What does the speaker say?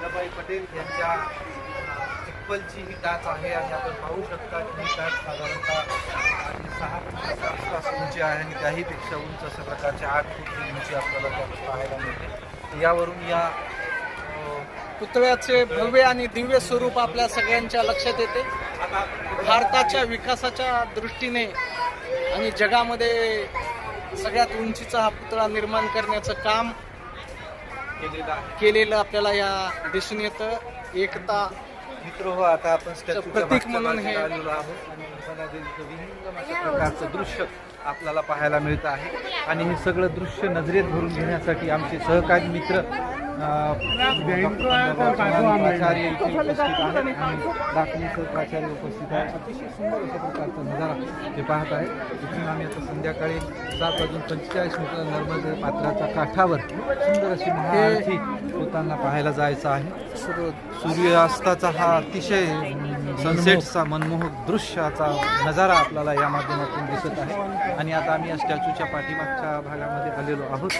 वल्लभभाई पटेल यांच्या चिप्पलची ही टाच आहे आणि आपण पाहू शकता की ही टाच साधारणतः 6 फुटाच्या आसपास उंची आहे आणि त्याहीपेक्षा उंच अशा प्रकारच्या 8 फूट उंची आपल्याला त्यात पाहायला मिळते. यावरून या पुतळ्याचे भव्य आणि दिव्य स्वरूप आपल्या सगळ्यांच्या लक्षात येते. भारताच्या विकासाच्या दृष्टीने आणि जगामध्ये सगळ्यात उंचीचा हा पुतळा निर्माण करण्याचं काम केलेलं आपल्याला या दिसून येतं. एकता मित्र आता आपण स्टॅच्यूच्या प्रतीक म्हणून हे आलेलो आहोत आणि विहंगम अशा प्रकारचं दृश्य आपल्याला पाहायला मिळत आहे. आणि हे सगळं दृश्य नजरेत भरून घेण्यासाठी आमचे सहकारी मित्र आचार्य इथे उपस्थित आहेत आणि दाखली सहकाचार्य उपस्थित आहेत. अतिशय सुंदर अशा प्रकारचा नजारा ते पाहत आहे. इथून आम्ही आता संध्याकाळी 7:45 नर्मदा पात्राच्या काठावर सुंदर अशी महाआरती होताना पाहायला जायचं आहे. सूर्यास्ताचा हा अतिशय सनसेटचा मनमोहक दृश्याचा नजारा आपल्याला या माध्यमातून दिसत आहे. आणि आता आम्ही या स्टॅच्यूच्या पाठीमागच्या भागामध्ये आलेलो आहोत.